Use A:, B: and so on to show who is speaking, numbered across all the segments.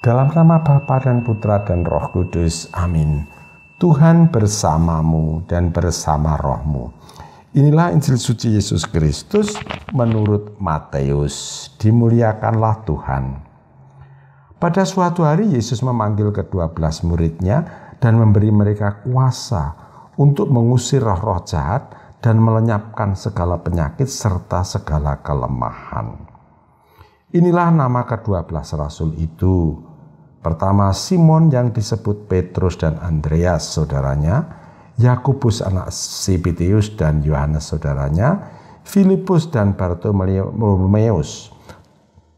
A: Dalam nama Bapa dan Putra dan Roh Kudus. Amin. Tuhan bersamamu dan bersama rohmu. Inilah Injil suci Yesus Kristus menurut Matius. Dimuliakanlah Tuhan. Pada suatu hari Yesus memanggil ke-12 muridnya dan memberi mereka kuasa untuk mengusir roh-roh jahat dan melenyapkan segala penyakit serta segala kelemahan. Inilah nama ke-12 rasul itu. Pertama, Simon yang disebut Petrus dan Andreas saudaranya, Yakobus anak Zebedeus dan Yohanes saudaranya, Filipus dan Bartolomeus,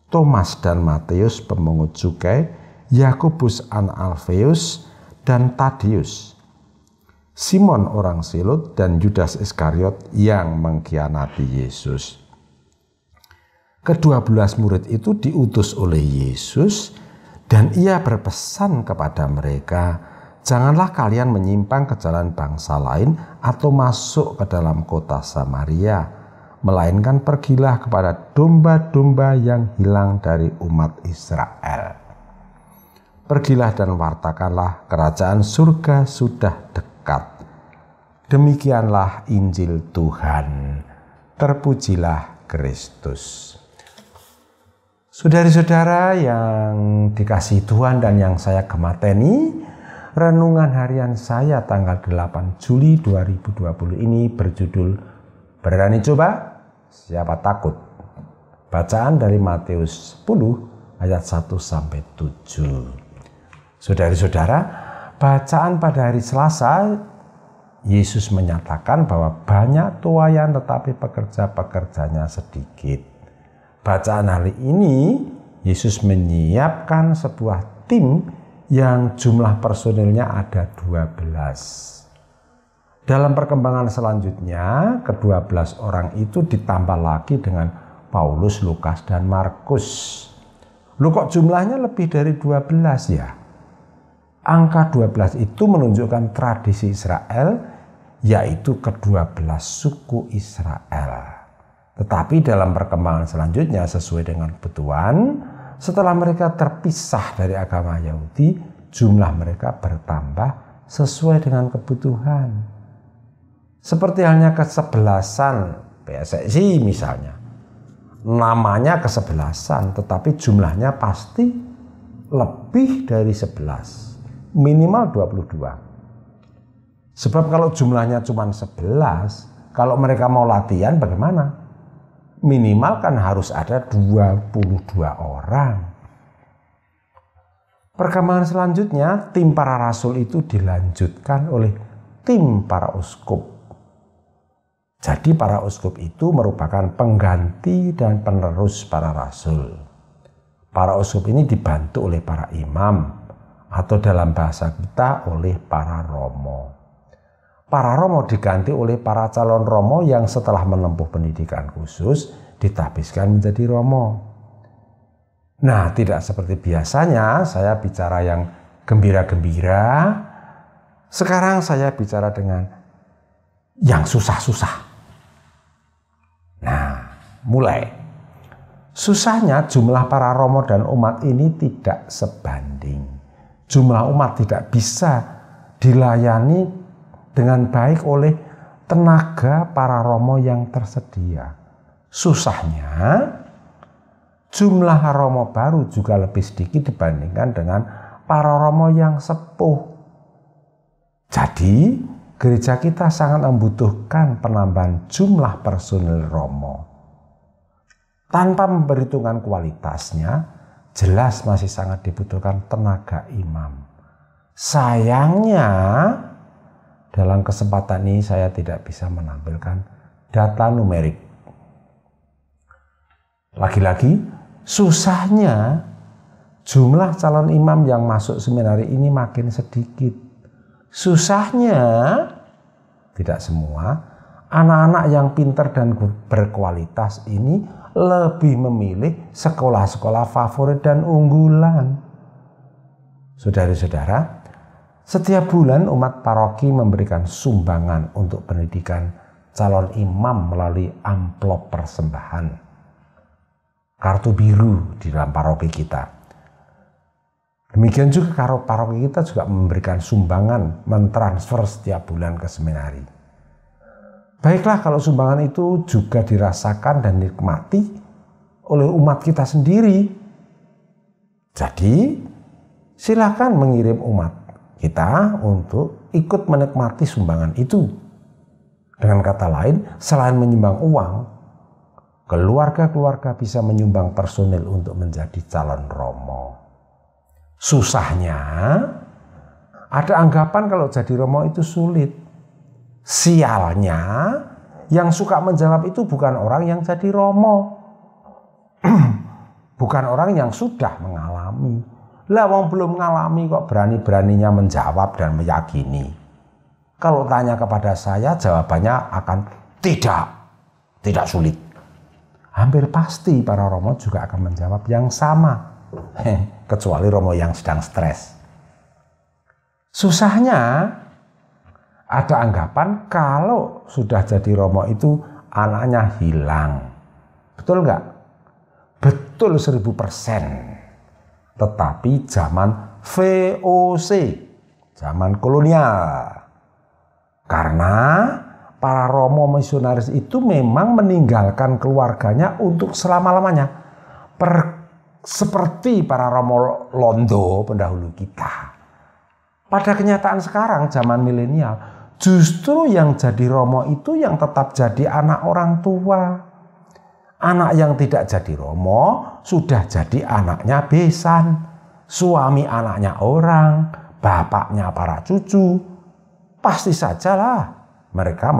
A: Thomas dan Matius pemungut cukai, Yakobus anak Alfeus dan Tadeus, Simon orang Zealot dan Yudas Iskariot yang mengkhianati Yesus. Ke-12 murid itu diutus oleh Yesus dan ia berpesan kepada mereka, janganlah kalian menyimpang ke jalan bangsa lain atau masuk ke dalam kota Samaria, melainkan pergilah kepada domba-domba yang hilang dari umat Israel. Pergilah dan wartakanlah kerajaan surga sudah dekat. Demikianlah Injil Tuhan. Terpujilah Kristus. Saudari-saudara yang dikasihi Tuhan dan yang saya gemateni, renungan harian saya tanggal 8 Juli 2020 ini berjudul Berani Coba, Siapa Takut. Bacaan dari Matius 10 ayat 1-7. Saudari-saudara, bacaan pada hari Selasa, Yesus menyatakan bahwa banyak tuaian tetapi pekerja-pekerjanya sedikit. Bacaan hari ini, Yesus menyiapkan sebuah tim yang jumlah personilnya ada 12. Dalam perkembangan selanjutnya, ke-12 orang itu ditambah lagi dengan Paulus, Lukas, dan Markus. Loh kok jumlahnya lebih dari 12 ya? Angka 12 itu menunjukkan tradisi Israel, yaitu ke-12 suku Israel. Tetapi dalam perkembangan selanjutnya sesuai dengan kebutuhan, setelah mereka terpisah dari agama Yahudi, jumlah mereka bertambah sesuai dengan kebutuhan. Seperti halnya kesebelasan PSSI misalnya. Namanya kesebelasan, tetapi jumlahnya pasti lebih dari 11. Minimal 22. Sebab kalau jumlahnya cuma 11, kalau mereka mau latihan bagaimana? Minimal kan harus ada 22 orang. Perkembangan selanjutnya, tim para rasul itu dilanjutkan oleh tim para uskup. Jadi para uskup itu merupakan pengganti dan penerus para rasul. Para uskup ini dibantu oleh para imam, atau dalam bahasa kita oleh para romo. Para romo diganti oleh para calon romo yang setelah menempuh pendidikan khusus ditabiskan menjadi romo. Nah, tidak seperti biasanya saya bicara yang gembira-gembira. Sekarang saya bicara dengan yang susah-susah. Nah, mulai. Susahnya jumlah para romo dan umat ini tidak sebanding. Jumlah umat tidak bisa dilayani dengan baik oleh tenaga para romo yang tersedia. Susahnya, jumlah romo baru juga lebih sedikit dibandingkan dengan para romo yang sepuh. Jadi, gereja kita sangat membutuhkan penambahan jumlah personil romo. Tanpa memperhitungkan kualitasnya, jelas masih sangat dibutuhkan tenaga imam. Sayangnya, dalam kesempatan ini saya tidak bisa menampilkan data numerik. Lagi-lagi, susahnya jumlah calon imam yang masuk seminari ini makin sedikit. Susahnya, tidak semua anak-anak yang pintar dan berkualitas ini lebih memilih sekolah-sekolah favorit dan unggulan. Saudara-saudara, setiap bulan umat paroki memberikan sumbangan untuk pendidikan calon imam melalui amplop persembahan. Kartu biru di dalam paroki kita. Demikian juga paroki kita juga memberikan sumbangan, mentransfer setiap bulan ke seminari. Baiklah kalau sumbangan itu juga dirasakan dan dinikmati oleh umat kita sendiri. Jadi silakan mengirim umat kita untuk ikut menikmati sumbangan itu. Dengan kata lain, selain menyumbang uang, keluarga-keluarga bisa menyumbang personil untuk menjadi calon romo. Susahnya, ada anggapan kalau jadi romo itu sulit. Sialnya, yang suka menjawab itu bukan orang yang jadi romo. Bukan orang yang sudah mengalami. Lah wong belum mengalami kok berani-beraninya menjawab dan meyakini. Kalau tanya kepada saya, jawabannya akan tidak sulit. Hampir pasti para romo juga akan menjawab yang sama. Kecuali romo yang sedang stres. Susahnya ada anggapan kalau sudah jadi romo itu anaknya hilang. Betul nggak? Betul 1000%. Tetapi zaman VOC, zaman kolonial. Karena para romo misionaris itu memang meninggalkan keluarganya untuk selama-lamanya. Seperti para romo Londo pendahulu kita. Pada kenyataan sekarang zaman milenial, justru yang jadi romo itu yang tetap jadi anak orang tua. Anak yang tidak jadi romo sudah jadi anaknya besan, suami anaknya orang, bapaknya para cucu. Pasti sajalah mereka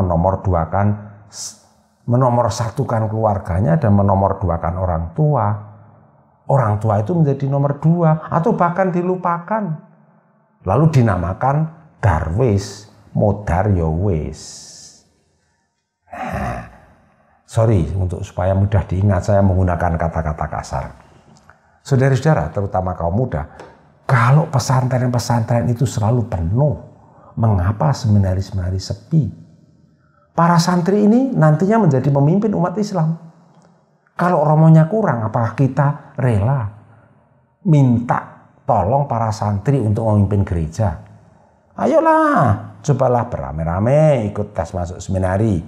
A: menomorsatukan keluarganya dan menomorduakan orang tua. Orang tua itu menjadi nomor 2 atau bahkan dilupakan. Lalu dinamakan darwis, modar ya wis. Nah, sorry untuk supaya mudah diingat saya menggunakan kata-kata kasar. Saudara-saudara, terutama kaum muda, kalau pesantren-pesantren itu selalu penuh, mengapa seminari-seminari sepi? Para santri ini nantinya menjadi pemimpin umat Islam. Kalau romonya kurang, apakah kita rela minta tolong para santri untuk memimpin gereja? Ayolah, cobalah beramai-ramai ikut tes masuk seminari.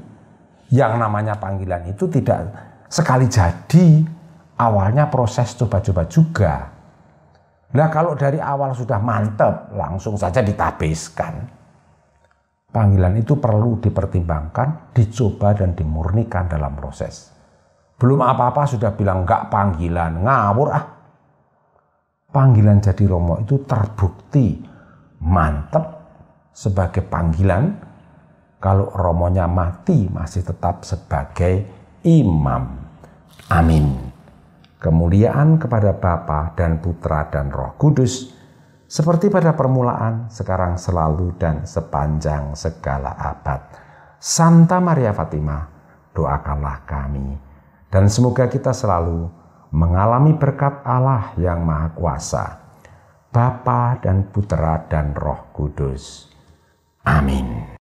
A: Yang namanya panggilan itu tidak sekali jadi. Awalnya proses coba-coba juga. Nah kalau dari awal sudah mantap, langsung saja ditabiskan. Panggilan itu perlu dipertimbangkan, dicoba dan dimurnikan dalam proses. Belum apa-apa sudah bilang enggak panggilan, ngawur ah. Panggilan jadi romo itu terbukti mantap sebagai panggilan. Kalau romonya mati masih tetap sebagai imam. Amin. Kemuliaan kepada Bapa dan Putra dan Roh Kudus, seperti pada permulaan, sekarang selalu dan sepanjang segala abad. Santa Maria Fatima, doakanlah kami. Dan semoga kita selalu mengalami berkat Allah yang Maha Kuasa, Bapa dan Putra dan Roh Kudus. Amin.